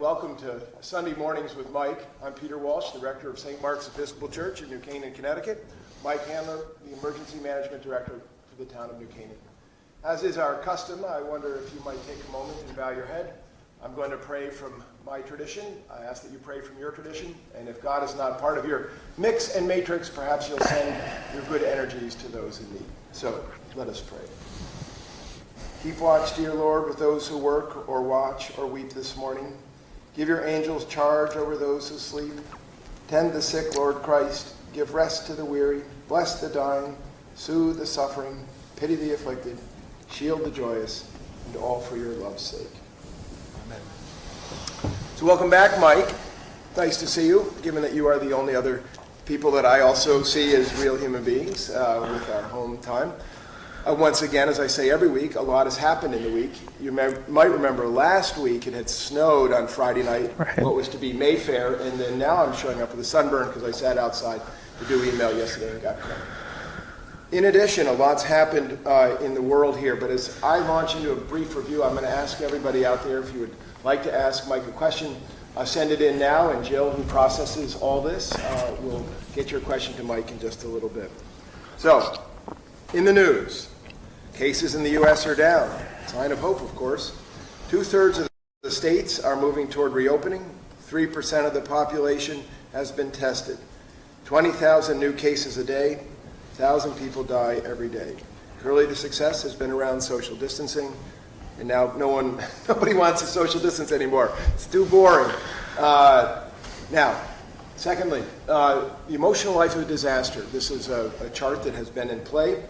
Welcome to Sunday Mornings with Mike. I'm Peter Walsh, the rector of St. Mark's Episcopal Church in New Canaan, Connecticut. Mike Handler, the Emergency Management Director for the town of New Canaan. As is our custom, I wonder if you might take a moment and bow your head. I'm going to pray from my tradition. I ask that you pray from your tradition. And if God is not part of your mix and matrix, perhaps you'll send your good energies to those in need. So let us pray. Keep watch, dear Lord, with those who work or watch or weep this morning. Give your angels charge over those who sleep. Tend the sick, Lord Christ. Give rest to the weary. Bless the dying. Soothe the suffering. Pity the afflicted. Shield the joyous. And all for your love's sake. Amen. So welcome back, Mike. Nice to see you, given that you are the only other people that I also see as real human beings with our home time. Once again, as I say every week, a lot has happened in the week. You might remember last week it had snowed on Friday night, what was to be Mayfair, and then now I'm showing up with a sunburn because I sat outside to do email yesterday and got caught. In addition, a lot's happened in the world here, but as I launch into a brief review, I'm going to ask everybody out there if you would like to ask Mike a question. Send it in now, and Jill, who processes all this, will get your question to Mike in just a little bit. So, in the news, cases in the U.S. are down. Sign of hope, of course. 2/3 of the states are moving toward reopening. 3% of the population has been tested. 20,000 new cases a day. 1,000 people die every day. Clearly the success has been around social distancing, and now nobody wants to social distance anymore. It's too boring. Now, secondly, the emotional life of a disaster. This is a chart that has been in play.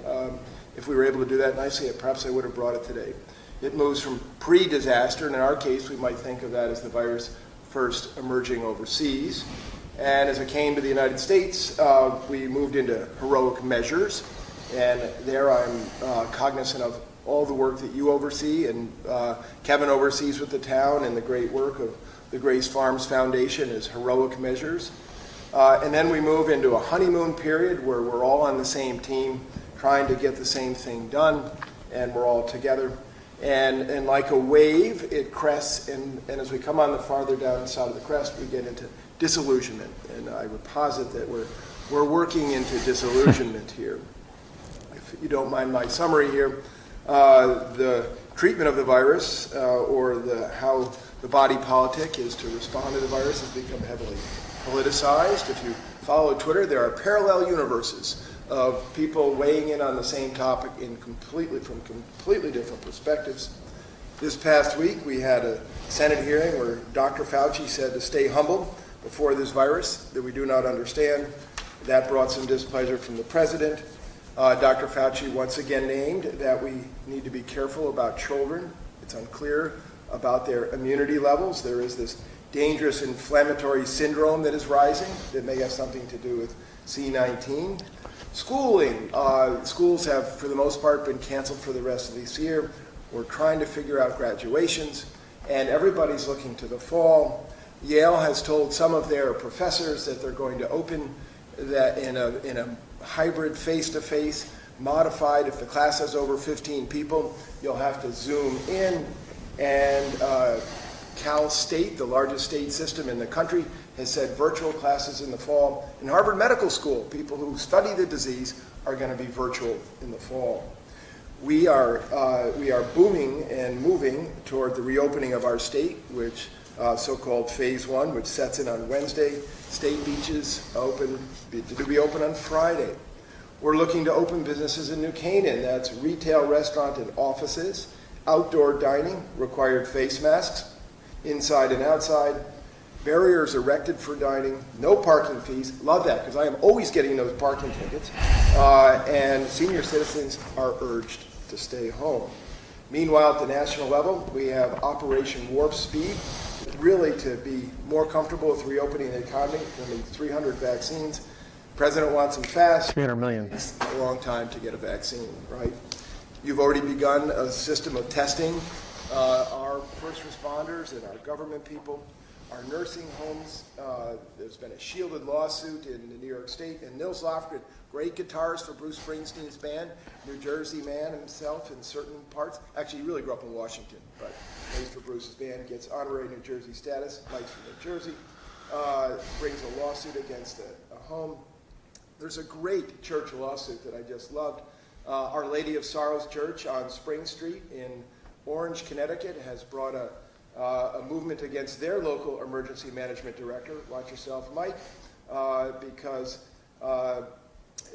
If we were able to do that nicely, perhaps I would have brought it today. It moves from pre-disaster, and in our case, we might think of that as the virus first emerging overseas. And as it came to the United States, we moved into heroic measures. And there I'm cognizant of all the work that you oversee and Kevin oversees with the town, and the great work of the Grace Farms Foundation is heroic measures. And then we move into a honeymoon period where we're all on the same team, trying to get the same thing done, and we're all together. And like a wave, it crests, and as we come on the farther down side of the crest, we get into disillusionment. And I would posit that we're working into disillusionment here. If you don't mind my summary here, the treatment of the virus, or how the body politic is to respond to the virus, has become heavily politicized. If you follow Twitter, there are parallel universes of people weighing in on the same topic from completely different perspectives. This past week, we had a Senate hearing where Dr. Fauci said to stay humble before this virus that we do not understand. That brought some displeasure from the president. Dr. Fauci once again named that we need to be careful about children. It's unclear about their immunity levels. There is this dangerous inflammatory syndrome that is rising that may have something to do with C-19. Schooling. Schools have, for the most part, been canceled for the rest of this year. We're trying to figure out graduations, and everybody's looking to the fall. Yale has told some of their professors that they're going to open that in a hybrid face-to-face, modified. If the class has over 15 people, you'll have to Zoom in. And Cal State, the largest state system in the country, has said virtual classes in the fall. In Harvard Medical School, people who study the disease are going to be virtual in the fall. We are booming and moving toward the reopening of our state, which so-called Phase 1, which sets in on Wednesday. State beaches to be open on Friday. We're looking to open businesses in New Canaan. That's retail, restaurant, and offices. Outdoor dining, required face masks, inside and outside. Barriers erected for dining, no parking fees. Love that, because I am always getting those parking tickets. And senior citizens are urged to stay home. Meanwhile, at the national level, we have Operation Warp Speed, really to be more comfortable with reopening the economy. We need 300 vaccines. The president wants them fast. 300 million. It's a long time to get a vaccine, right? You've already begun a system of testing our first responders and our government people. our nursing homes. There's been a shielded lawsuit in New York State. And Nils Lofgren, great guitarist for Bruce Springsteen's band, New Jersey man himself in certain parts. Actually, he really grew up in Washington, but plays for Bruce's band, gets honorary New Jersey status, Mike's from New Jersey, brings a lawsuit against a home. There's a great church lawsuit that I just loved. Our Lady of Sorrows Church on Spring Street in Orange, Connecticut has brought a movement against their local emergency management director, watch yourself, Mike, because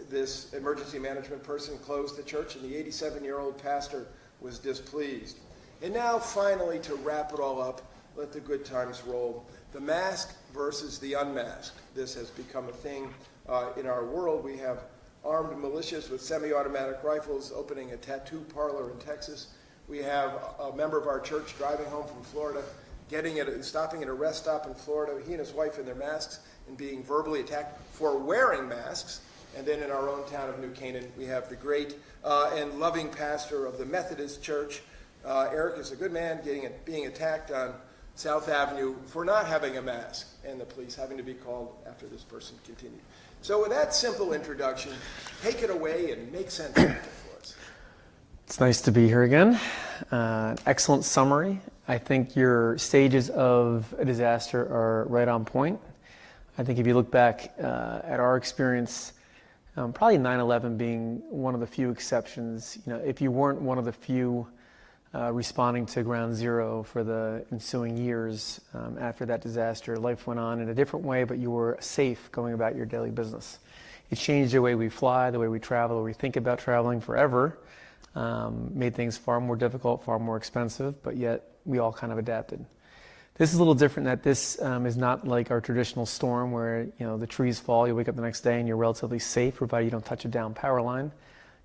this emergency management person closed the church and the 87-year-old pastor was displeased. And now, finally, to wrap it all up, let the good times roll. The masked versus the unmasked. This has become a thing in our world. We have armed militias with semi-automatic rifles opening a tattoo parlor in Texas. We have a member of our church driving home from Florida, stopping at a rest stop in Florida, he and his wife in their masks, and being verbally attacked for wearing masks. And then in our own town of New Canaan, we have the great and loving pastor of the Methodist Church. Eric is a good man, being attacked on South Avenue for not having a mask, and the police having to be called after this person continued. So with that simple introduction, take it away and make sense of it for us. It's nice to be here again. Excellent summary. I think your stages of a disaster are right on point. I think if you look back at our experience, probably 9/11 being one of the few exceptions, if you weren't one of the few responding to ground zero for the ensuing years after that disaster, life went on in a different way, but you were safe going about your daily business. It changed the way we fly, the way we travel, the way we think about traveling forever. Made things far more difficult, far more expensive, but yet we all kind of adapted. This is a little different that this is not like our traditional storm where the trees fall, you wake up the next day and you're relatively safe, provided you don't touch a down power line.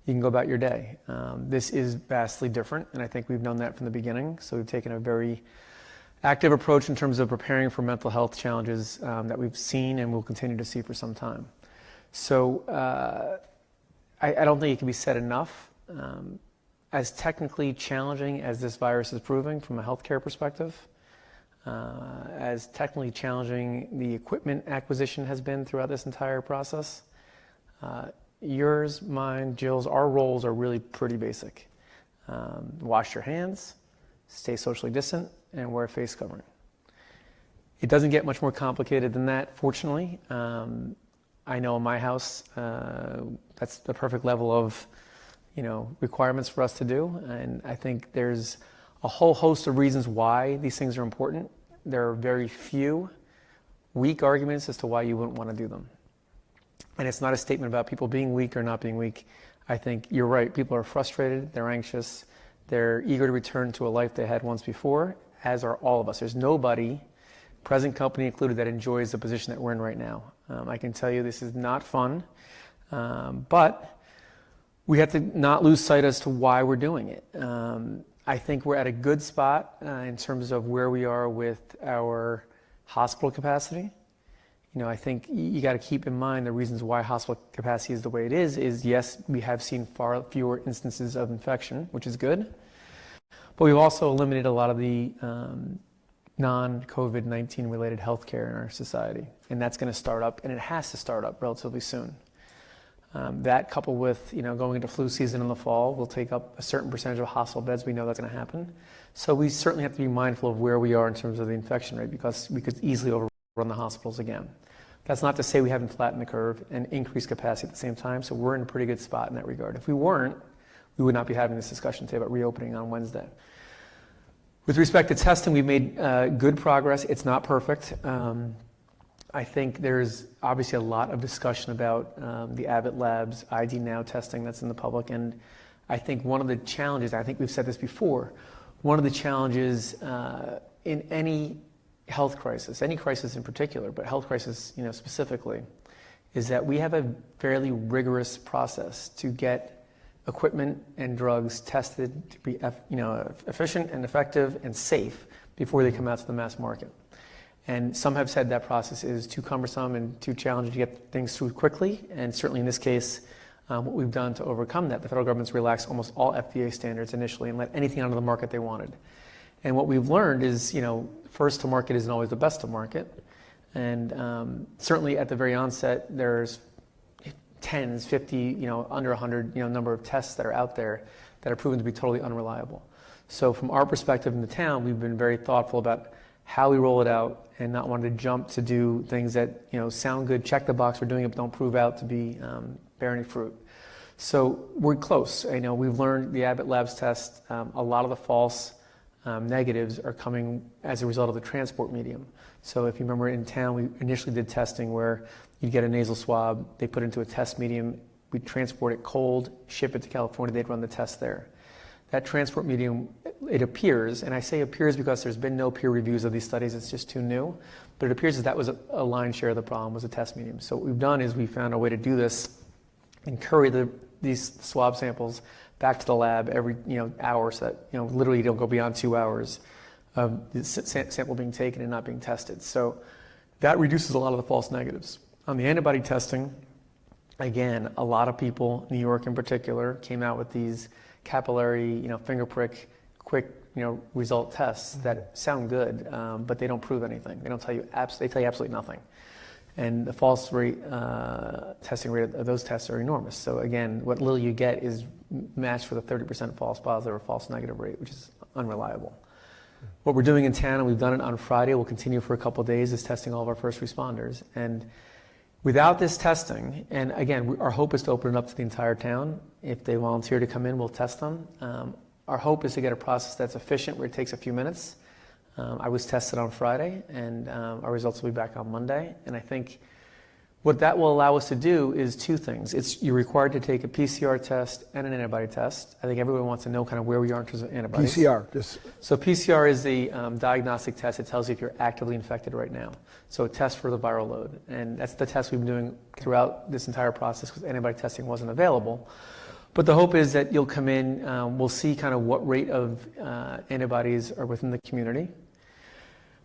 You can go about your day. This is vastly different, and I think we've known that from the beginning. So we've taken a very active approach in terms of preparing for mental health challenges that we've seen and will continue to see for some time. So I don't think it can be said enough. As technically challenging as this virus is proving from a healthcare perspective, as technically challenging the equipment acquisition has been throughout this entire process, yours, mine, Jill's, our roles are really pretty basic. Wash your hands, stay socially distant, and wear a face covering. It doesn't get much more complicated than that, fortunately. I know in my house, that's the perfect level of requirements for us to do. And I think there's a whole host of reasons why these things are important. There are very few weak arguments as to why you wouldn't want to do them. And it's not a statement about people being weak or not being weak. I think you're right. People are frustrated. They're anxious. They're eager to return to a life they had once before, as are all of us. There's nobody, present company included, that enjoys the position that we're in right now. I can tell you this is not fun, but we have to not lose sight as to why we're doing it. I think we're at a good spot in terms of where we are with our hospital capacity. I think you got to keep in mind the reasons why hospital capacity is the way it is yes, we have seen far fewer instances of infection, which is good, but we've also eliminated a lot of the non-COVID-19 related healthcare in our society, and that's going to start up, and it has to start up relatively soon. That coupled with going into flu season in the fall will take up a certain percentage of hospital beds. We know that's going to happen. So we certainly have to be mindful of where we are in terms of the infection rate, because we could easily overrun the hospitals again. That's not to say we haven't flattened the curve and increased capacity at the same time, so we're in a pretty good spot in that regard. If we weren't, we would not be having this discussion today about reopening on Wednesday. With respect to testing, we've made good progress. It's not perfect. I think there's obviously a lot of discussion about the Abbott Labs ID Now testing that's in the public, and I think one of the challenges, I think we've said this before, one of the challenges in any health crisis, any crisis in particular, but health crisis specifically, is that we have a fairly rigorous process to get equipment and drugs tested to be efficient and effective and safe before they come out to the mass market. And some have said that process is too cumbersome and too challenging to get things through quickly. And certainly in this case, what we've done to overcome that, the federal government's relaxed almost all FDA standards initially and let anything onto the market they wanted. And what we've learned is, first to market isn't always the best to market. And certainly at the very onset, there's tens, 50, under 100, number of tests that are out there that are proven to be totally unreliable. So from our perspective in the town, we've been very thoughtful about how we roll it out and not wanting to jump to do things that, sound good, check the box, we're doing it, but don't prove out to be bear any fruit. So we're close. We've learned the Abbott Labs test, a lot of the false negatives are coming as a result of the transport medium. So if you remember in town, we initially did testing where you'd get a nasal swab, they put it into a test medium, we'd transport it cold, ship it to California, they'd run the test there. That transport medium, it appears, and I say appears because there's been no peer reviews of these studies, it's just too new, but it appears that was a lion's share of the problem, was a test medium. So what we've done is we found a way to do this and curry these swab samples back to the lab every hour, so that literally you don't go beyond 2 hours of the sample being taken and not being tested. So that reduces a lot of the false negatives. On the antibody testing, again, a lot of people, New York in particular, came out with these capillary, finger prick, quick, result tests that sound good, but they don't prove anything. They don't tell you, they tell you absolutely nothing. And the false rate, testing rate of those tests are enormous. So again, what little you get is matched with a 30% false positive or false negative rate, which is unreliable. What we're doing in town, and we've done it on Friday, we'll continue for a couple of days, is testing all of our first responders. And without this testing, and again, our hope is to open it up to the entire town. If they volunteer to come in, we'll test them. Our hope is to get a process that's efficient, where it takes a few minutes. I was tested on Friday, and our results will be back on Monday. And I think what that will allow us to do is two things. You're required to take a PCR test and an antibody test. I think everyone wants to know kind of where we are in terms of antibodies. So PCR is the diagnostic test. It tells you if you're actively infected right now. So a test for the viral load. And that's the test we've been doing throughout this entire process because antibody testing wasn't available. But the hope is that you'll come in, we'll see kind of what rate of antibodies are within the community.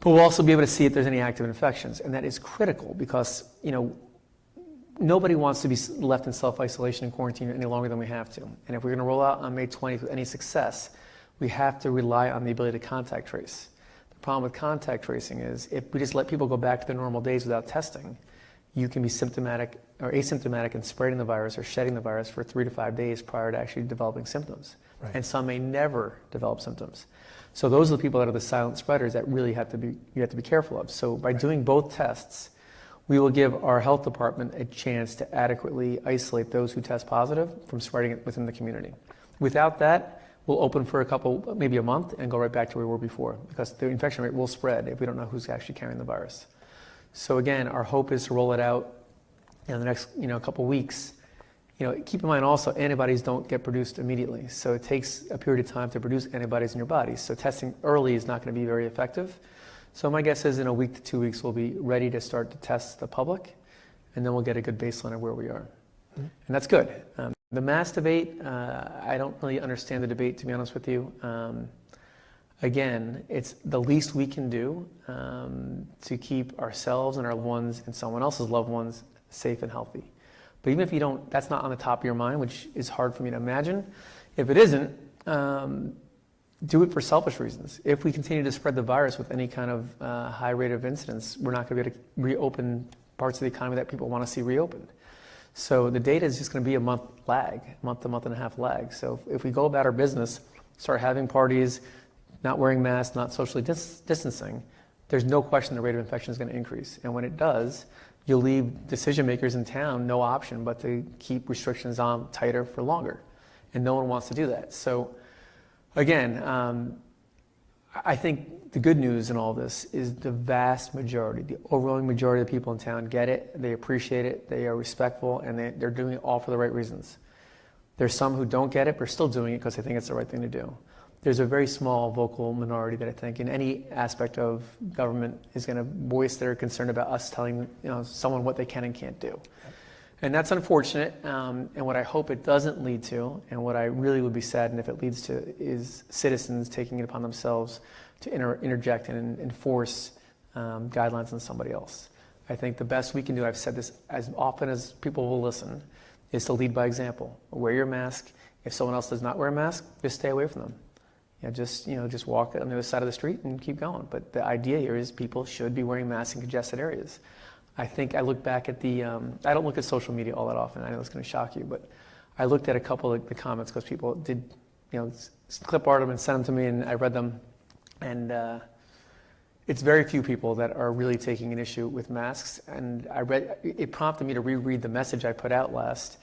But we'll also be able to see if there's any active infections. And that is critical because, nobody wants to be left in self-isolation and quarantine any longer than we have to. And if we're going to roll out on May 20th with any success, we have to rely on the ability to contact trace. The problem with contact tracing is if we just let people go back to their normal days without testing, you can be symptomatic or asymptomatic and spreading the virus or shedding the virus for 3 to 5 days prior to actually developing symptoms. Right. And some may never develop symptoms. So those are the people that are the silent spreaders that really you have to be careful of. So by doing both tests, we will give our health department a chance to adequately isolate those who test positive from spreading it within the community. Without that, we'll open for maybe a month, and go right back to where we were before, because the infection rate will spread if we don't know who's actually carrying the virus. So again, our hope is to roll it out in the next couple weeks. Keep in mind also, antibodies don't get produced immediately. So it takes a period of time to produce antibodies in your body. So testing early is not going to be very effective. So my guess is in a week to 2 weeks, we'll be ready to start to test the public, and then we'll get a good baseline of where we are. Mm-hmm. And that's good. The mass debate, I don't really understand the debate, to be honest with you. Again, it's the least we can do to keep ourselves and our loved ones and someone else's loved ones safe and healthy. But even if you don't, that's not on the top of your mind, which is hard for me to imagine. If it isn't, do it for selfish reasons. If we continue to spread the virus with any kind of high rate of incidence, we're not going to be able to reopen parts of the economy that people want to see reopened. So the data is just going to be a month to month and a half lag. So if we go about our business, start having parties, not wearing masks, not socially distancing, there's no question the rate of infection is going to increase. And when it does, you'll leave decision makers in town no option but to keep restrictions on tighter for longer. And no one wants to do that. So again, I think the good news in all this is the vast majority, the overwhelming majority of the people in town get it, they appreciate it, they are respectful, and they're doing it all for the right reasons. There's some who don't get it, but are still doing it because they think it's the right thing to do. There's a very small vocal minority that I think in any aspect of government is going to voice their concern about us telling someone what they can and can't do. And that's unfortunate, and what I hope it doesn't lead to, and what I really would be saddened if it leads to, is citizens taking it upon themselves to interject and enforce guidelines on somebody else. I think the best we can do, I've said this as often as people will listen, is to lead by example. Wear your mask. If someone else does not wear a mask, just stay away from them. just walk on the other side of the street and keep going. But the idea here is people should be wearing masks in congested areas. I think I look back at I don't look at social media all that often. I know it's going to shock you, but I looked at a couple of the comments because people did, clip art them and send them to me, and I read them. And it's very few people that are really taking an issue with masks. And it prompted me to reread the message I put out last,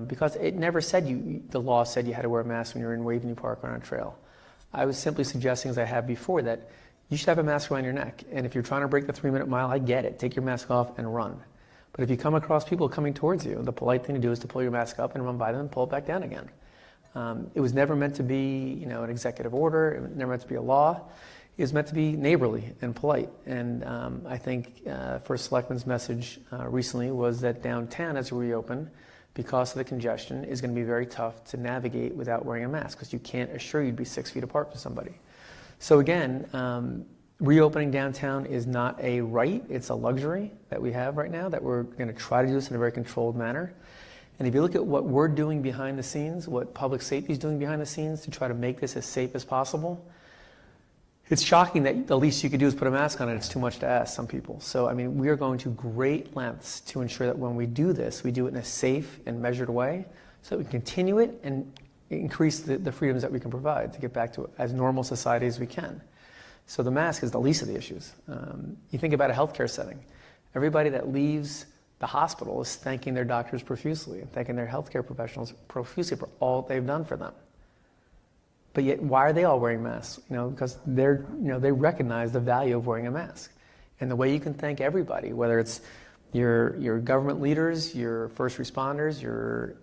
because it never said the law said you had to wear a mask when you're in Waveney Park or on a trail. I was simply suggesting, as I have before, that you should have a mask around your neck. And if you're trying to break the 3-minute mile, I get it. Take your mask off and run. But if you come across people coming towards you, the polite thing to do is to pull your mask up and run by them and pull it back down again. It was never meant to be, an executive order. It was never meant to be a law. It was meant to be neighborly and polite. And I think First Selectman's message recently was that downtown, as we reopen, because of the congestion, is going to be very tough to navigate without wearing a mask, because you can't assure you'd be 6 feet apart from somebody. So again, reopening downtown is not a right, it's a luxury that we have right now, that we're going to try to do this in a very controlled manner. And if you look at what we're doing behind the scenes, what public safety is doing behind the scenes to try to make this as safe as possible, it's shocking that the least you could do is put a mask on, and it's too much to ask some people. So, we are going to great lengths to ensure that when we do this, we do it in a safe and measured way so that we can continue it and increase the freedoms that we can provide to get back to as normal society as we can. So the mask is the least of the issues. You think about a healthcare setting. Everybody that leaves the hospital is thanking their doctors profusely and thanking their healthcare professionals profusely for all they've done for them. But yet, why are they all wearing masks? Because they recognize the value of wearing a mask. And the way you can thank everybody, whether it's your government leaders, your first responders, your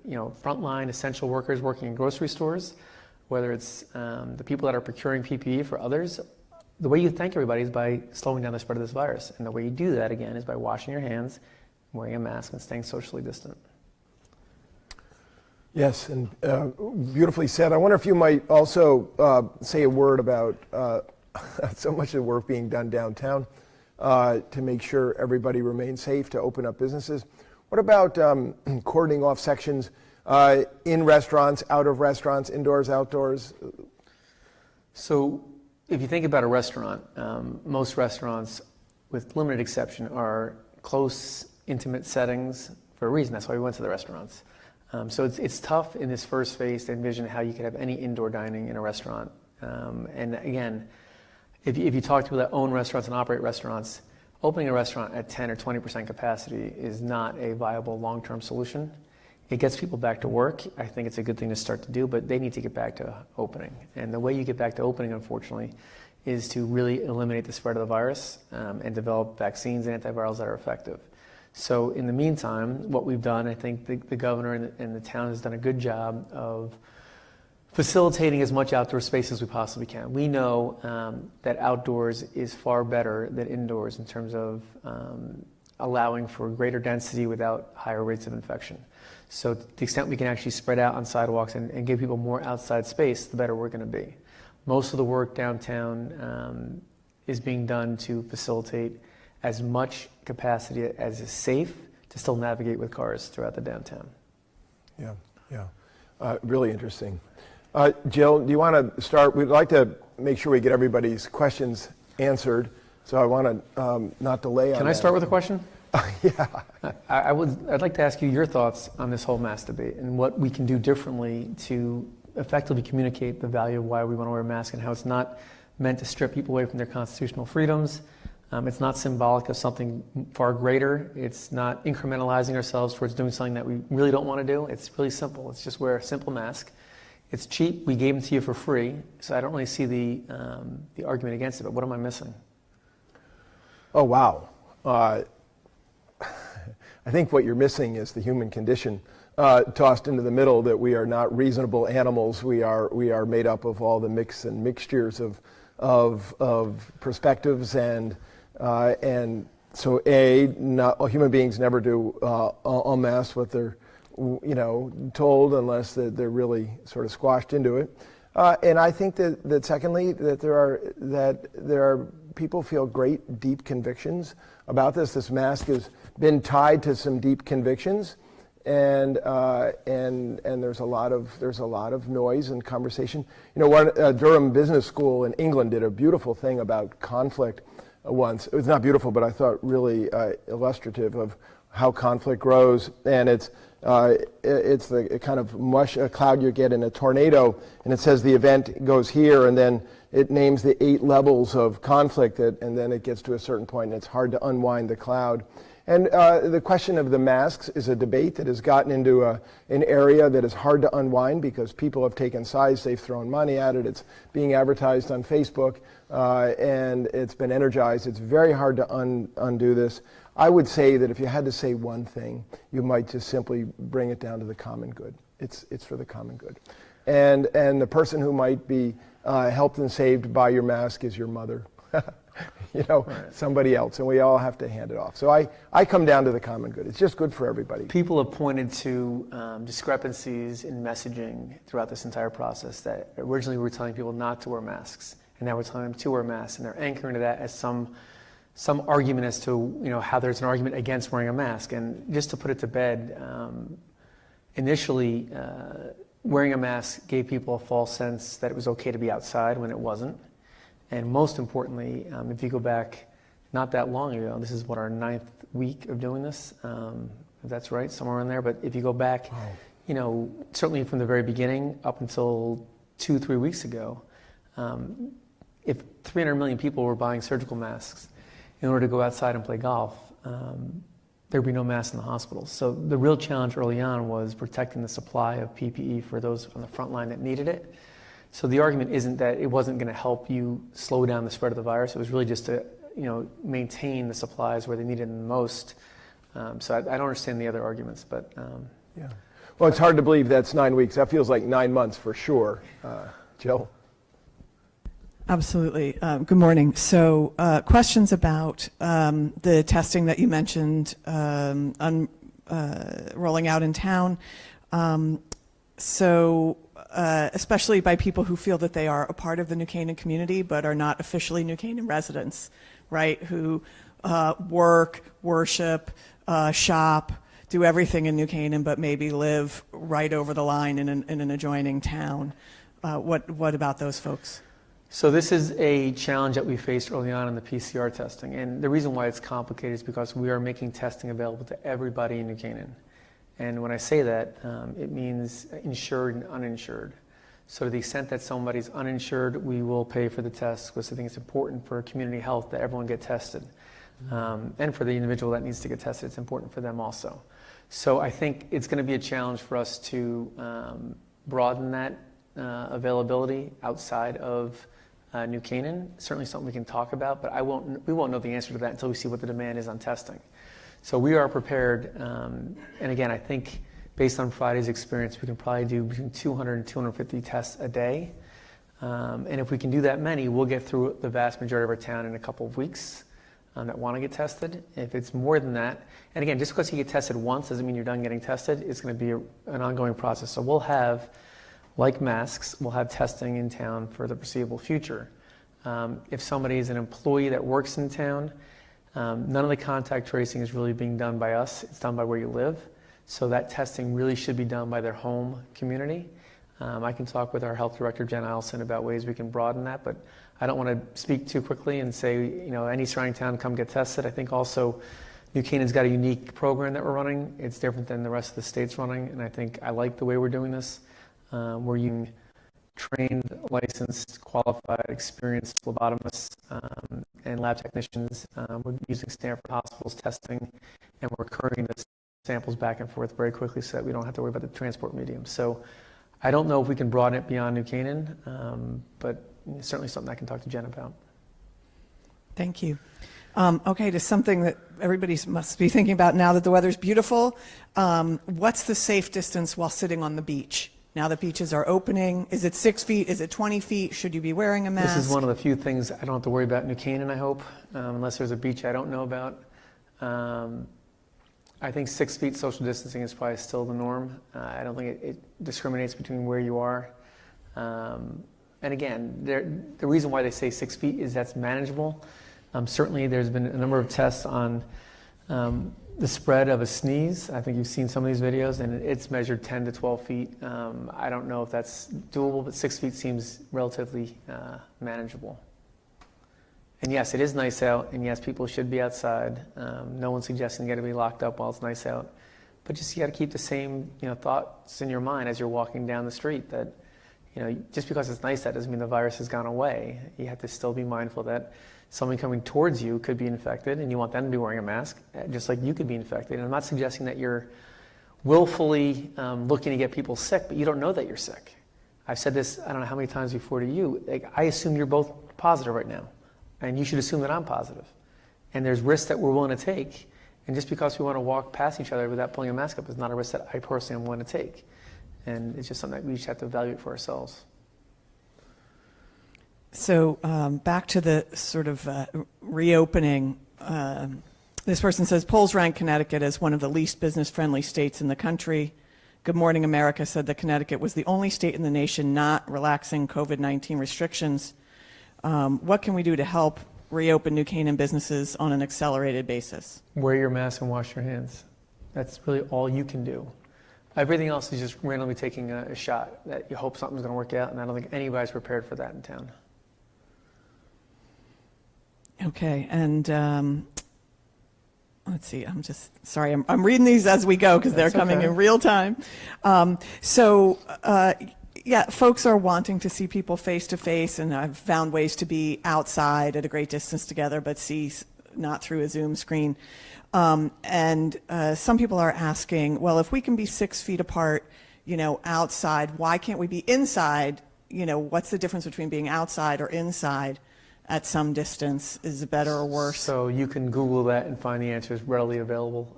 frontline essential workers working in grocery stores, whether it's the people that are procuring PPE for others, the way you thank everybody is by slowing down the spread of this virus. And the way you do that, again, is by washing your hands, wearing a mask, and staying socially distant. Yes, and beautifully said. I wonder if you might also say a word about so much of the work being done downtown to make sure everybody remains safe, to open up businesses. What about cordoning off sections in restaurants, out of restaurants, indoors, outdoors? So if you think about a restaurant, most restaurants, with limited exception, are close, intimate settings for a reason. That's why we went to the restaurants. So it's tough in this first phase to envision how you could have any indoor dining in a restaurant. And again, if you talk to people that own restaurants and operate restaurants, opening a restaurant at 10 or 20% capacity is not a viable long-term solution. It gets people back to work. I think it's a good thing to start to do, but they need to get back to opening. And the way you get back to opening, unfortunately, is to really eliminate the spread of the virus and develop vaccines and antivirals that are effective. So in the meantime, what we've done, I think the governor and the town has done a good job of facilitating as much outdoor space as we possibly can. We know that outdoors is far better than indoors in terms of allowing for greater density without higher rates of infection. So to the extent we can actually spread out on sidewalks and give people more outside space, the better we're going to be. Most of the work downtown is being done to facilitate as much capacity as is safe to still navigate with cars throughout the downtown. Yeah. Really interesting. Jill, do you want to start? We'd like to make sure we get everybody's questions answered, so I want to not delay on that. Can I start with a question? Yeah. I'd like to ask you your thoughts on this whole mask debate and what we can do differently to effectively communicate the value of why we want to wear a mask and how it's not meant to strip people away from their constitutional freedoms. It's not symbolic of something far greater. It's not incrementalizing ourselves towards doing something that we really don't want to do. It's really simple. It's just wear a simple mask. It's cheap. We gave them to you for free. So I don't really see the argument against it, but what am I missing? Oh, wow. I think what you're missing is the human condition tossed into the middle, that we are not reasonable animals. We are made up of all the mix and mixtures of perspectives and so human beings never do en masse what they're told unless they're really sort of squashed into it. And I think that secondly that there are people feel great deep convictions about this. This mask has been tied to some deep convictions, and there's a lot of noise and conversation. Durham Business School in England did a beautiful thing about conflict once. It was not beautiful, but I thought really illustrative of how conflict grows, and it's the kind of mush cloud you get in a tornado, and it says the event goes here, and then it names the 8 levels of conflict, and then it gets to a certain point, and it's hard to unwind the cloud. And the question of the masks is a debate that has gotten into an area that is hard to unwind because people have taken sides, they've thrown money at it, it's being advertised on Facebook, and it's been energized. It's very hard to undo this. I would say that if you had to say one thing, you might just simply bring it down to the common good. It's for the common good. And the person who might be helped and saved by your mask is your mother. Somebody else, and we all have to hand it off. So I come down to the common good. It's just good for everybody. People have pointed to discrepancies in messaging throughout this entire process, that originally we were telling people not to wear masks, and now we're telling them to wear masks, and they're anchoring to that as some argument as to how there's an argument against wearing a mask. And just to put it to bed, initially wearing a mask gave people a false sense that it was okay to be outside when it wasn't. And most importantly, if you go back not that long ago, this is our 9th week of doing this, if that's right, somewhere in there. But if you go back, certainly from the very beginning up until 2-3 weeks ago, if 300 million people were buying surgical masks in order to go outside and play golf, there'd be no masks in the hospitals. So the real challenge early on was protecting the supply of PPE for those on the front line that needed it. So the argument isn't that it wasn't going to help you slow down the spread of the virus. It was really just to, maintain the supplies where they needed them the most. So I don't understand the other arguments, but yeah. Well, it's hard to believe that's 9 weeks. That feels like 9 months for sure. Jill? Absolutely. Good morning. So questions about the testing that you mentioned rolling out in town. Especially by people who feel that they are a part of the New Canaan community but are not officially New Canaan residents, right? Who work, worship, shop, do everything in New Canaan but maybe live right over the line in an adjoining town. What about those folks? So this is a challenge that we faced early on in the PCR testing. And the reason why it's complicated is because we are making testing available to everybody in New Canaan. And when I say that, it means insured and uninsured. So to the extent that somebody's uninsured, we will pay for the test because I think it's important for community health that everyone get tested. And for the individual that needs to get tested, it's important for them also. So I think it's going to be a challenge for us to broaden that availability outside of New Canaan. Certainly something we can talk about, but we won't know the answer to that until we see what the demand is on testing. So we are prepared, and again, I think based on Friday's experience, we can probably do between 200 and 250 tests a day. And if we can do that many, we'll get through the vast majority of our town in a couple of weeks that want to get tested. If it's more than that, and again, just because you get tested once doesn't mean you're done getting tested. It's going to be an ongoing process. So we'll have, like masks, we'll have testing in town for the foreseeable future. If somebody is an employee that works in town, none of the contact tracing is really being done by us. It's done by where you live. So that testing really should be done by their home community. I can talk with our health director, Jen Eielson, about ways we can broaden that, but I don't want to speak too quickly and say, any surrounding town come get tested. I think also New Canaan's got a unique program that we're running. It's different than the rest of the state's running, and I think I like the way we're doing this. We're using trained, licensed, qualified, experienced phlebotomists and lab technicians. We're using Stanford Hospital's testing, and we're currying the samples back and forth very quickly so that we don't have to worry about the transport medium. So I don't know if we can broaden it beyond New Canaan, but it's certainly something I can talk to Jen about. Thank you. Okay, to something that everybody must be thinking about now that the weather's beautiful. What's the safe distance while sitting on the beach? Now that beaches are opening, is it 6 feet? Is it 20 feet? Should you be wearing a mask? This is one of the few things I don't have to worry about in New Canaan, I hope, unless there's a beach I don't know about. I think 6 feet social distancing is probably still the norm. I don't think it discriminates between where you are. And again, the reason why they say 6 feet is that's manageable. Certainly there's been a number of tests on the spread of a sneeze. I think you've seen some of these videos, and it's measured 10 to 12 feet. I don't know if that's doable, but 6 feet seems relatively manageable. And yes, it is nice out, and yes, people should be outside. No one's suggesting you got to be locked up while it's nice out, but just you got to keep the same thoughts in your mind as you're walking down the street. That just because it's nice out doesn't mean the virus has gone away. You have to still be mindful that someone coming towards you could be infected, and you want them to be wearing a mask, just like you could be infected. And I'm not suggesting that you're willfully looking to get people sick, but you don't know that you're sick. I've said this, I don't know how many times before to you. I assume you're both positive right now, and you should assume that I'm positive. And there's risks that we're willing to take, and just because we want to walk past each other without pulling a mask up is not a risk that I personally am willing to take. And it's just something that we just have to evaluate for ourselves. So back to the sort of reopening, this person says, polls rank Connecticut as one of the least business-friendly states in the country. Good Morning America said that Connecticut was the only state in the nation not relaxing COVID-19 restrictions. What can we do to help reopen New Canaan businesses on an accelerated basis? Wear your mask and wash your hands. That's really all you can do. Everything else is just randomly taking a shot that you hope something's going to work out, and I don't think anybody's prepared for that in town. Okay, and let's see, I'm just, sorry, I'm reading these as we go because they're coming okay. in real time. Yeah, folks are wanting to see people face to face, and I've found ways to be outside at a great distance together, but see not through a Zoom screen. And some people are asking, well, if we can be 6 feet apart, outside, why can't we be inside? What's the difference between being outside or inside at some distance? Is it better or worse? So you can Google that and find the answers readily available.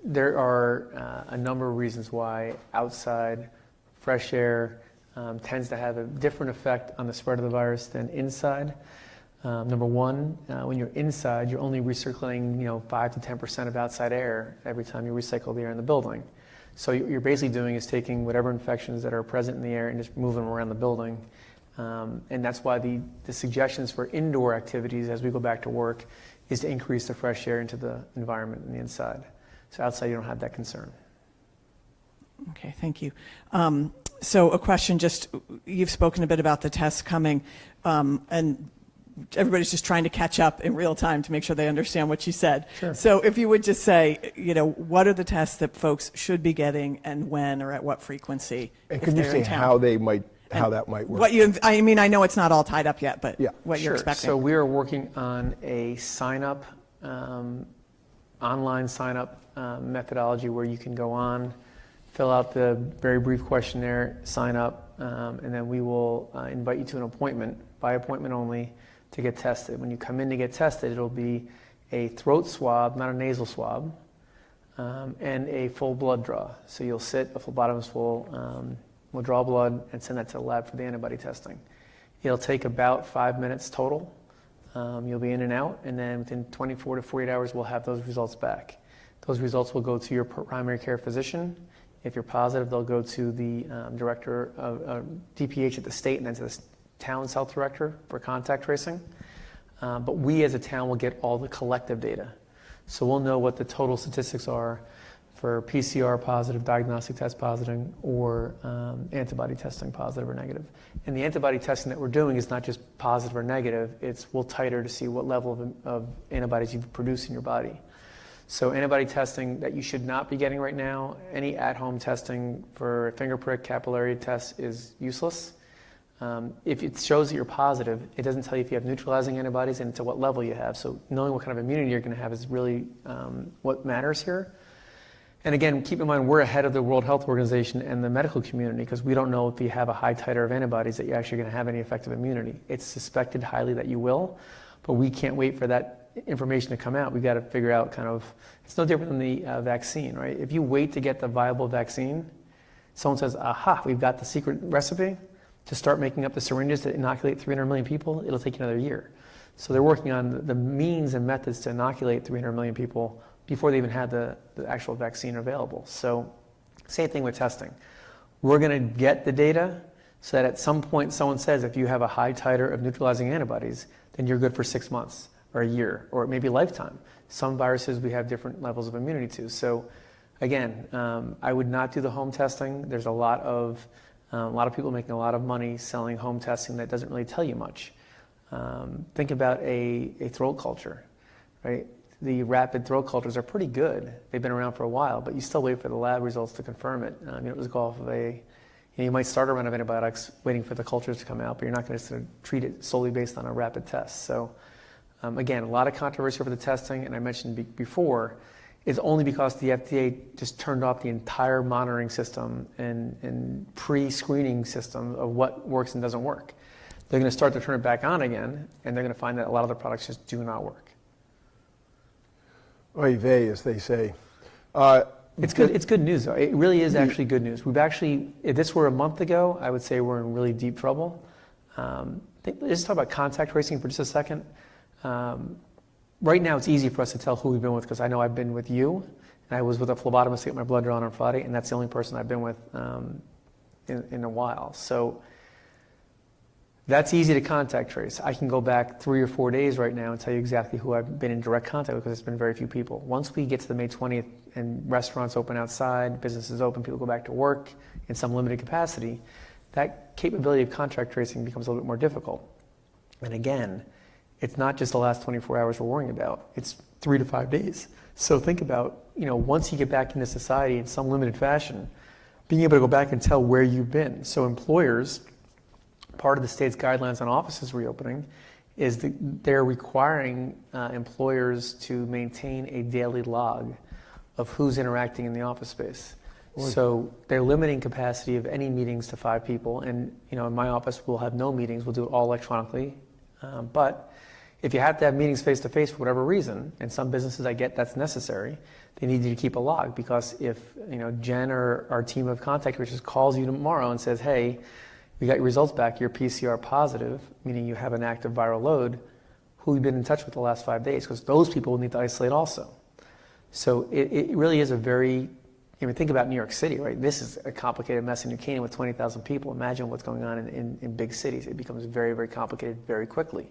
There are a number of reasons why outside fresh air tends to have a different effect on the spread of the virus than inside. Number one, when you're inside, you're only recirculating 5 to 10% of outside air every time you recycle the air in the building. So what you're basically doing is taking whatever infections that are present in the air and just moving them around the building. And that's why the suggestions for indoor activities as we go back to work is to increase the fresh air into the environment and the inside. So outside you don't have that concern. Okay, thank you. So a question, you've spoken a bit about the tests coming, and everybody's just trying to catch up in real time to make sure they understand what you said. Sure. So if you would just say, what are the tests that folks should be getting and when or at what frequency? And can you say how that might work? I know it's not all tied up yet, but yeah. what you're Sure. expecting. So we are working on a sign-up, online sign-up methodology where you can go on, fill out the very brief questionnaire, sign up, and then we will invite you to an appointment, by appointment only, to get tested. When you come in to get tested, it'll be a throat swab, not a nasal swab, and a full blood draw. So you'll sit, a phlebotomist will draw blood and send that to the lab for the antibody testing. It'll take about 5 minutes total. You'll be in and out, and then within 24 to 48 hours, we'll have those results back. Those results will go to your primary care physician. If you're positive, they'll go to the director of DPH at the state and then to the town's health director for contact tracing. But we as a town will get all the collective data. So we'll know what the total statistics are for PCR positive, diagnostic test positive, or antibody testing positive or negative. And the antibody testing that we're doing is not just positive or negative, we'll titer to see what level of antibodies you've produced in your body. So antibody testing that you should not be getting right now, any at-home testing for finger prick capillary tests is useless. If it shows that you're positive, it doesn't tell you if you have neutralizing antibodies and to what level you have. So knowing what kind of immunity you're going to have is really what matters here. And again, keep in mind, we're ahead of the World Health Organization and the medical community because we don't know if you have a high titer of antibodies that you're actually going to have any effective immunity. It's suspected highly that you will, but we can't wait for that information to come out. We've got to figure out it's no different than the vaccine, right? If you wait to get the viable vaccine, someone says, aha, we've got the secret recipe to start making up the syringes to inoculate 300 million people, it'll take you another year. So they're working on the means and methods to inoculate 300 million people before they even had the actual vaccine available. So same thing with testing. We're going to get the data so that at some point someone says if you have a high titer of neutralizing antibodies, then you're good for 6 months. or a year, or maybe a lifetime. Some viruses we have different levels of immunity to. So again, I would not do the home testing. There's a lot of people making a lot of money selling home testing that doesn't really tell you much. Think about a throat culture, right? The rapid throat cultures are pretty good. They've been around for a while, but you still wait for the lab results to confirm it. It was go off of you might start a run of antibiotics waiting for the cultures to come out, but you're not going to sort of treat it solely based on a rapid test. So again, a lot of controversy over the testing, and I mentioned before, is only because the FDA just turned off the entire monitoring system and pre-screening system of what works and doesn't work. They're going to start to turn it back on again, and they're going to find that a lot of the products just do not work. Oy vey, as they say. It's good. It's good news, though. It really is actually good news. If this were a month ago, I would say we're in really deep trouble. Let's talk about contact tracing for just a second. Right now, it's easy for us to tell who we've been with because I know I've been with you, and I was with a phlebotomist to get my blood drawn on Friday, and that's the only person I've been with in a while. So that's easy to contact trace. I can go back 3 or 4 days right now and tell you exactly who I've been in direct contact with because it's been very few people. Once we get to the May 20th and restaurants open outside, businesses open, people go back to work in some limited capacity, that capability of contact tracing becomes a little bit more difficult. And again, it's not just the last 24 hours we're worrying about. It's 3 to 5 days. So think about, once you get back into society in some limited fashion, being able to go back and tell where you've been. So employers, part of the state's guidelines on offices reopening is that they're requiring employers to maintain a daily log of who's interacting in the office space. So they're limiting capacity of any meetings to 5 people. And, in my office, we'll have no meetings. We'll do it all electronically. But if you have to have meetings face-to-face for whatever reason, and some businesses I get that's necessary, they need you to keep a log because if, Jen or our team of contact tracers calls you tomorrow and says, hey, we got your results back, you're PCR positive, meaning you have an active viral load, who you've been in touch with the last 5 days, because those people will need to isolate also. So it really is a very, think about New York City, right? This is a complicated mess in New Canaan with 20,000 people. Imagine what's going on in big cities. It becomes very, very complicated very quickly.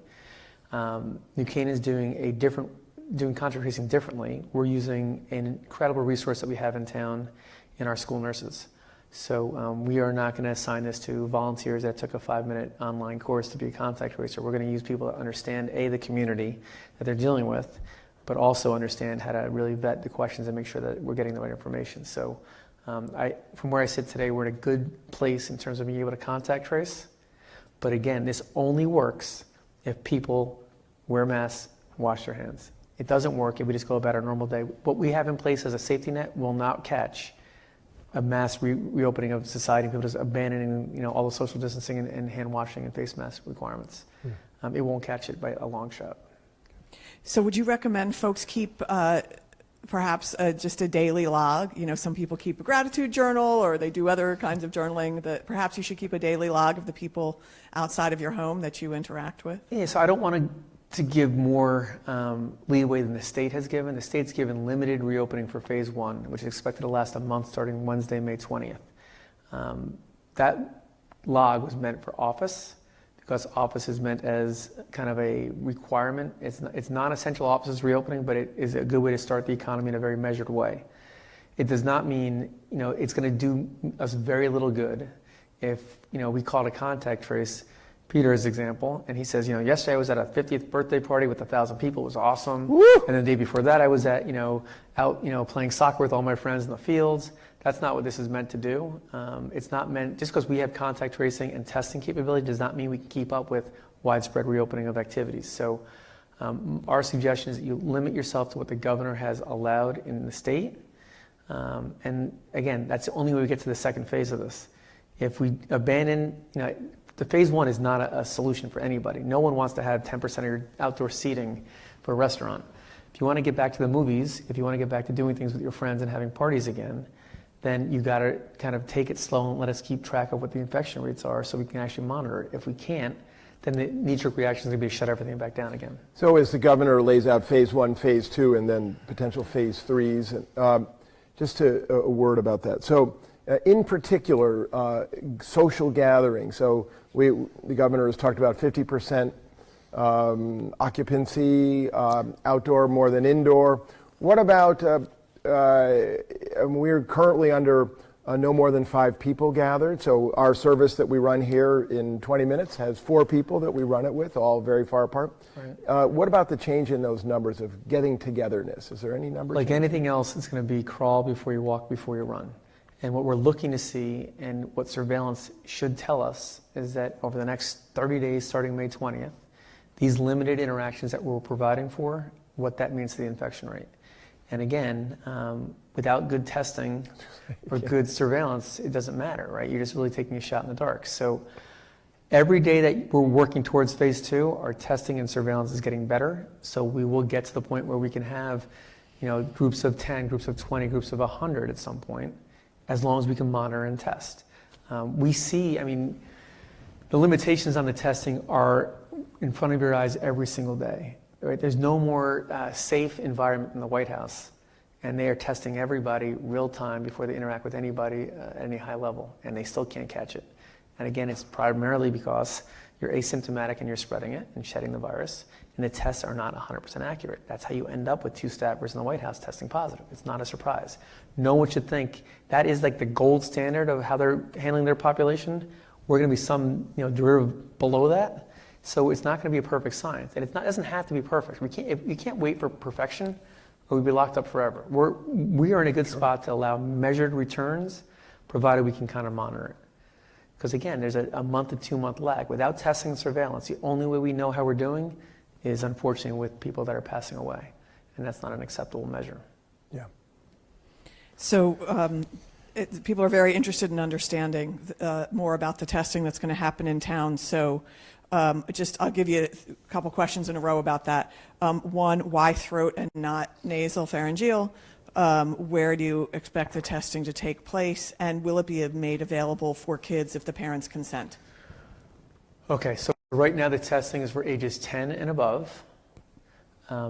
New Canaan is doing contact tracing differently. We're using an incredible resource that we have in town in our school nurses. So we are not going to assign this to volunteers that took a 5-minute online course to be a contact tracer. We're going to use people that understand, the community that they're dealing with, but also understand how to really vet the questions and make sure that we're getting the right information. So from where I sit today, we're in a good place in terms of being able to contact trace. But again, this only works if people wear masks, wash their hands. It doesn't work if we just go about our normal day. What we have in place as a safety net will not catch a mass reopening of society, people just abandoning all the social distancing and hand washing and face mask requirements. It won't catch it by a long shot. So would you recommend folks keep perhaps just a daily log? Some people keep a gratitude journal or they do other kinds of journaling. That perhaps you should keep a daily log of the people outside of your home that you interact with? Yeah, so I don't want to give more leeway than the state has given. The state's given limited reopening for phase 1, which is expected to last a month starting Wednesday, May 20th. That log was meant for office because office is meant as kind of a requirement. It's non-essential offices reopening, but it is a good way to start the economy in a very measured way. It does not mean, it's going to do us very little good if, we called a contact trace, Peter's example, and he says, yesterday I was at a 50th birthday party with 1,000 people. It was awesome. Woo! And the day before that I was at, out, playing soccer with all my friends in the fields. That's not what this is meant to do. It's not meant, just because we have contact tracing and testing capability does not mean we can keep up with widespread reopening of activities. So our suggestion is that you limit yourself to what the governor has allowed in the state. And again, that's the only way we get to the second phase of this. If we abandon, the phase 1 is not a solution for anybody. No one wants to have 10% of your outdoor seating for a restaurant. If you want to get back to the movies, if you want to get back to doing things with your friends and having parties again, then you got to kind of take it slow and let us keep track of what the infection rates are so we can actually monitor it. If we can't, then the knee-jerk reaction is going to be to shut everything back down again. So as the governor lays out phase 1, phase 2, and then potential phase 3s, just a word about that. So in particular, social gathering. So the governor has talked about 50% occupancy, outdoor more than indoor. What about, we're currently under no more than 5 people gathered. So our service that we run here in 20 minutes has 4 people that we run it with, all very far apart. Right. What about the change in those numbers of getting togetherness? Is there any number? Like anything else, it's going to be crawl before you walk, before you run. And what we're looking to see, and what surveillance should tell us, is that over the next 30 days, starting May 20th, these limited interactions that we're providing for, what that means to the infection rate. And again, without good testing or good surveillance, it doesn't matter, right? You're just really taking a shot in the dark. So every day that we're working towards phase 2, our testing and surveillance is getting better. So we will get to the point where we can have, groups of 10, groups of 20, groups of 100 at some point, as long as we can monitor and test. We see, the limitations on the testing are in front of your eyes every single day. Right? There's no more safe environment in the White House, and they are testing everybody real time before they interact with anybody at any high level, and they still can't catch it. And again, it's primarily because you're asymptomatic and you're spreading it and shedding the virus, and the tests are not 100% accurate. That's how you end up with 2 staffers in the White House testing positive. It's not a surprise. No one should think that is like the gold standard of how they're handling their population. We're going to be some derivative below that. So it's not going to be a perfect science, and it doesn't have to be perfect. You can't wait for perfection, or we'd be locked up forever. We are in a good spot to allow measured returns, provided we can kind of monitor it. Because again, there's a month to 2 month lag. Without testing and surveillance, the only way we know how we're doing is unfortunately with people that are passing away, and that's not an acceptable measure. Yeah. So people are very interested in understanding more about the testing that's going to happen in town. So. I'll give you a couple questions in a row about that. One, why throat and not nasal pharyngeal? Where do you expect the testing to take place? And will it be made available for kids if the parents consent? Okay, so right now the testing is for ages 10 and above.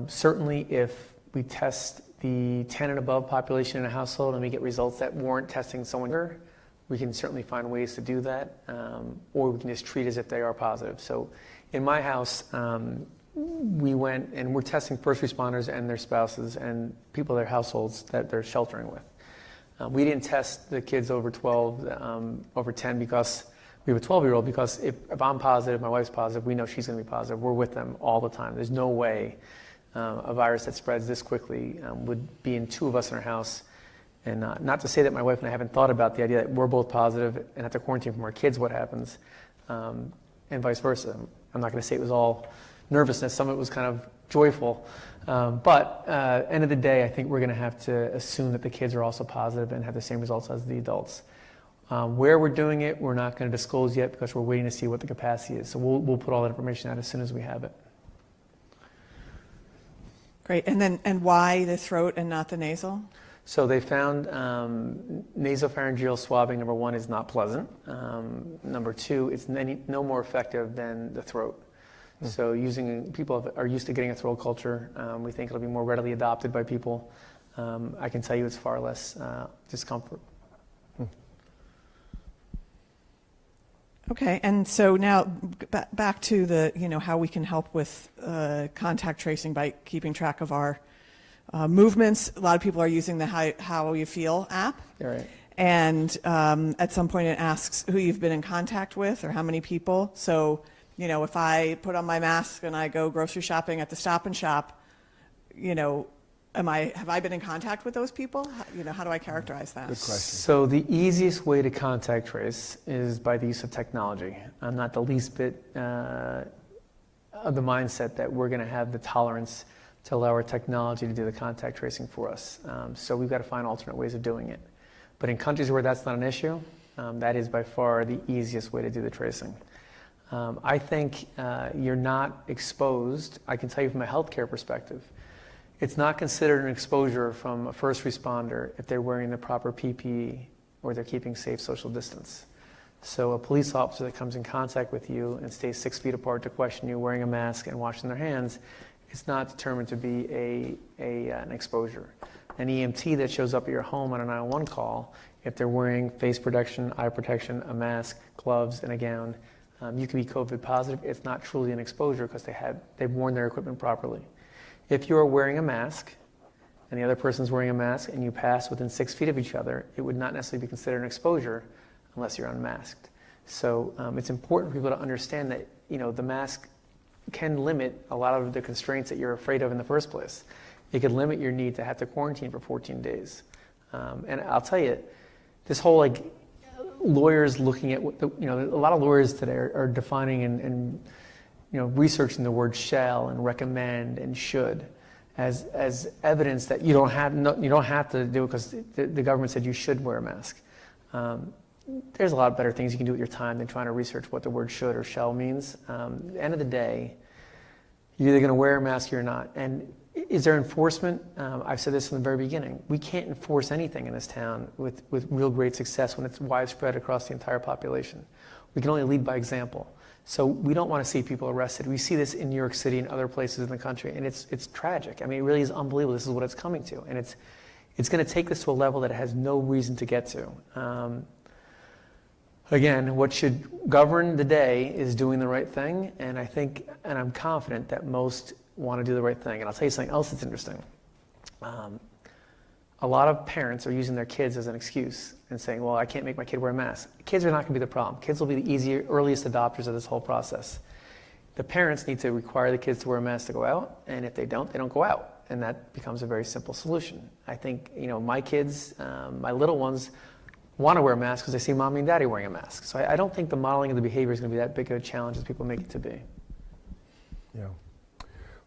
Certainly if we test the 10 and above population in a household and we get results that warrant testing someone younger, we can certainly find ways to do that, or we can just treat as if they are positive. So in my house, we went and we're testing first responders and their spouses and people in their households that they're sheltering with. We didn't test the kids over 12, over 10 because we have a 12-year-old, because if I'm positive, my wife's positive, we know she's going to be positive. We're with them all the time. There's no way a virus that spreads this quickly would be in 2 of us in our house. And not to say that my wife and I haven't thought about the idea that we're both positive and have to quarantine from our kids, what happens, and vice versa. I'm not going to say it was all nervousness. Some of it was kind of joyful. But end of the day, I think we're going to have to assume that the kids are also positive and have the same results as the adults. Where we're doing it, we're not going to disclose yet because we're waiting to see what the capacity is. So we'll put all that information out as soon as we have it. Great. And why the throat and not the nasal? So they found nasopharyngeal swabbing, number 1, is not pleasant. Number 2, it's no more effective than the throat. So people are used to getting a throat culture. We think it'll be more readily adopted by people. I can tell you it's far less discomfort. Okay, and so now back to the how we can help with contact tracing by keeping track of our movements. A lot of people are using the How You Feel app. You're right. And at some point it asks who you've been in contact with or how many people. So, if I put on my mask and I go grocery shopping at the Stop and Shop, have I been in contact with those people? How do I characterize that? Good question. So the easiest way to contact trace is by the use of technology. I'm not the least bit of the mindset that we're going to have the tolerance to allow our technology to do the contact tracing for us. So we've got to find alternate ways of doing it. But in countries where that's not an issue, that is by far the easiest way to do the tracing. I think you're not exposed, I can tell you from a healthcare perspective, it's not considered an exposure from a first responder if they're wearing the proper PPE or they're keeping safe social distance. So a police officer that comes in contact with you and stays 6 feet apart to question you, wearing a mask and washing their hands, it's not determined to be an exposure. An EMT that shows up at your home on a 911 call, if they're wearing face protection, eye protection, a mask, gloves, and a gown, You can be COVID positive. It's not truly an exposure because they've worn their equipment properly. If you are wearing a mask and the other person's wearing a mask and you pass within 6 feet of each other, it would not necessarily be considered an exposure unless you're unmasked. So it's important for people to understand that the mask can limit a lot of the constraints that you're afraid of in the first place. It could limit your need to have to quarantine for 14 days. And I'll tell you, this whole lawyers looking at what a lot of lawyers today are defining and researching the word shall and recommend and should as evidence that you don't have to do it because the government said you should wear a mask. There's a lot better things you can do with your time than trying to research what the word should or shall means. At the end of the day, you're either going to wear a mask or you're not. And is there enforcement? I've said this from the very beginning. We can't enforce anything in this town with real great success when it's widespread across the entire population. We can only lead by example. So we don't want to see people arrested. We see this in New York City and other places in the country, and it's tragic. I mean, it really is unbelievable. This is what it's coming to. And it's going to take this to a level that it has no reason to get to. Again, what should govern the day is doing the right thing, and I'm confident that most want to do the right thing. And I'll tell you something else that's interesting. A lot of parents are using their kids as an excuse and saying, well, I can't make my kid wear a mask. Kids are not going to be the problem. Kids will be the earliest adopters of this whole process. The parents need to require the kids to wear a mask to go out, and if they don't go out. And that becomes a very simple solution. I think, my kids, my little ones, want to wear a mask because they see mommy and daddy wearing a mask. So I don't think the modeling of the behavior is going to be that big of a challenge as people make it to be. Yeah.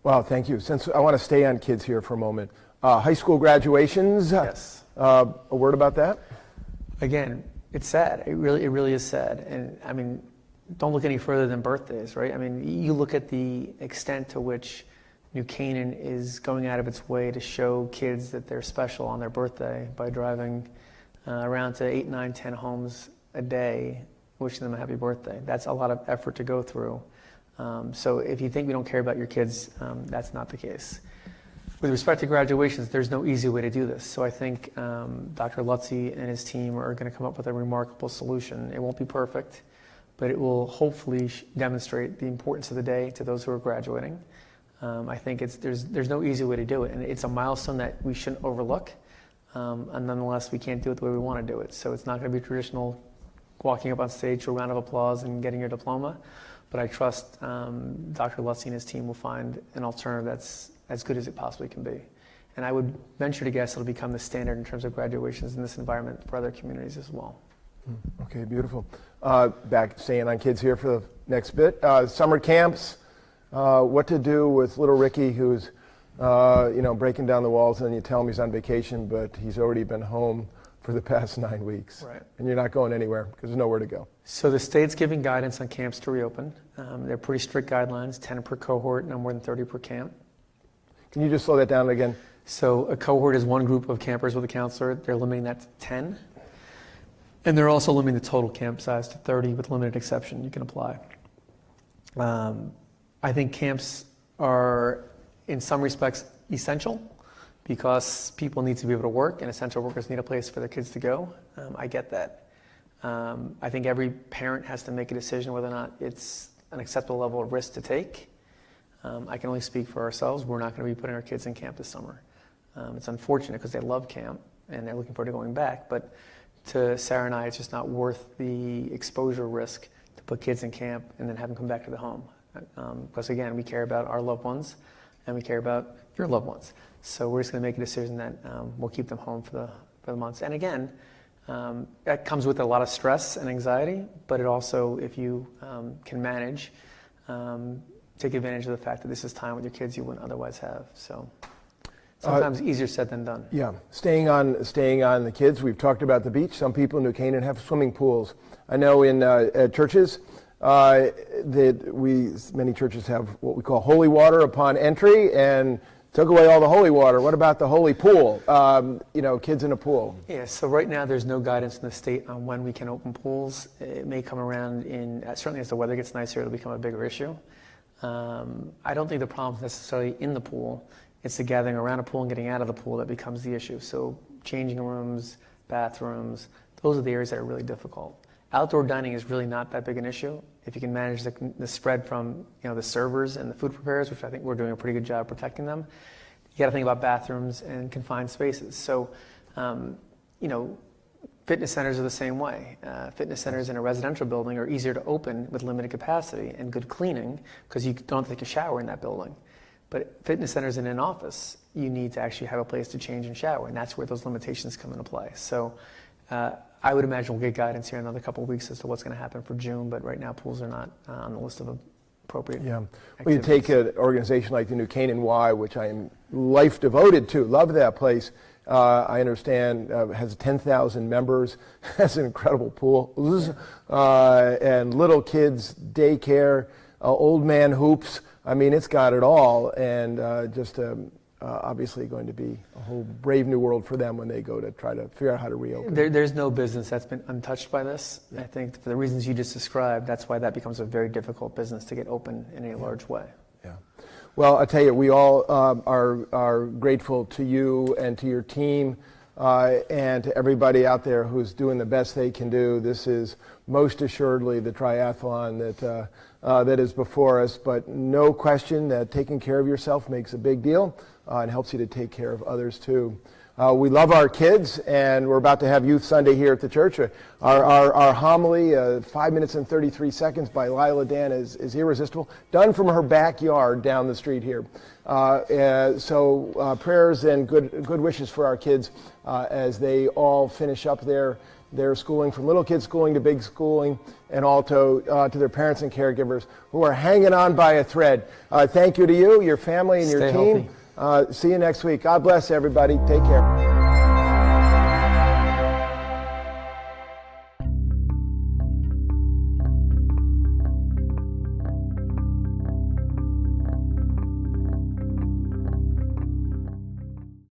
Well, thank you. Since I want to stay on kids here for a moment. High school graduations. Yes. A word about that? Again, it's sad. It really is sad. And I mean, don't look any further than birthdays, right? I mean, you look at the extent to which New Canaan is going out of its way to show kids that they're special on their birthday by driving around to 8, 9, 10 homes a day, wishing them a happy birthday. That's a lot of effort to go through. So if you think we don't care about your kids, that's not the case. With respect to graduations, there's no easy way to do this. So I think Dr. Lutzy and his team are going to come up with a remarkable solution. It won't be perfect, but it will hopefully demonstrate the importance of the day to those who are graduating. I think there's no easy way to do it, and it's a milestone that we shouldn't overlook. And nonetheless, we can't do it the way we want to do it. So it's not going to be traditional walking up on stage to a round of applause and getting your diploma. But I trust Dr. Lutzy and his team will find an alternative that's as good as it possibly can be. And I would venture to guess it'll become the standard in terms of graduations in this environment for other communities as well. Okay, beautiful. Back staying on kids here for the next bit. Summer camps, what to do with little Ricky who's breaking down the walls, and then you tell him he's on vacation, but he's already been home for the past 9 weeks. Right. And you're not going anywhere because there's nowhere to go. So the state's giving guidance on camps to reopen. They're pretty strict guidelines, 10 per cohort, no more than 30 per camp. Can you just slow that down again? So a cohort is one group of campers with a counselor. They're limiting that to 10. And they're also limiting the total camp size to 30 with limited exception you can apply. I think camps are, in some respects, essential because people need to be able to work and essential workers need a place for their kids to go. I get that. I think every parent has to make a decision whether or not it's an acceptable level of risk to take. I can only speak for ourselves. We're not going to be putting our kids in camp this summer. It's unfortunate because they love camp and they're looking forward to going back. But to Sarah and I, it's just not worth the exposure risk to put kids in camp and then have them come back to the home. Because again, we care about our loved ones and we care about your loved ones. So we're just going to make a decision that we'll keep them home for the months. And again, that comes with a lot of stress and anxiety, but it also, if you can manage, take advantage of the fact that this is time with your kids you wouldn't otherwise have. So sometimes easier said than done. Yeah, staying on the kids, we've talked about the beach. Some people in New Canaan have swimming pools. I know in churches, many churches have what we call holy water upon entry, and took away all the holy water. What about the holy pool? Kids in a pool. Yeah, so right now there's no guidance in the state on when we can open pools. It may come around certainly as the weather gets nicer, it'll become a bigger issue. I don't think the problem is necessarily in the pool. It's the gathering around a pool and getting out of the pool that becomes the issue. So changing rooms, bathrooms, those are the areas that are really difficult. outdoor dining is really not that big an issue. If you can manage the spread from the servers and the food preparers, which I think we're doing a pretty good job protecting them, you got to think about bathrooms and confined spaces. So, fitness centers are the same way. Fitness centers in a residential building are easier to open with limited capacity and good cleaning because you don't have to take a shower in that building. But fitness centers in an office, you need to actually have a place to change and shower, and that's where those limitations come into play. So I would imagine we'll get guidance here in another couple of weeks as to what's going to happen for June, but right now pools are not on the list of appropriate Well, you take an organization like the New Canaan Y, which I am life devoted to, love that place. I understand has 10,000 members, has an incredible pool, and little kids daycare, old man hoops. I mean, it's got it all, and obviously going to be a whole brave new world for them when they go to try to figure out how to reopen. There's no business that's been untouched by this. I think for the reasons you just described, that's why that becomes a very difficult business to get open in a large way. Yeah. Well, I tell you, we all are grateful to you and to your team and to everybody out there who's doing the best they can do. This is most assuredly the triathlon that is before us, but no question that taking care of yourself makes a big deal and helps you to take care of others too. We love our kids, and we're about to have Youth Sunday here at the church. Our homily, 5 minutes and 33 seconds by Lila Dan is irresistible, done from her backyard down the street here. So prayers and good wishes for our kids as they all finish up their schooling, from little kids schooling to big schooling, and also to their parents and caregivers who are hanging on by a thread. Thank you to you, your family, and your Stay team. healthy. See you next week. God bless everybody. Take care.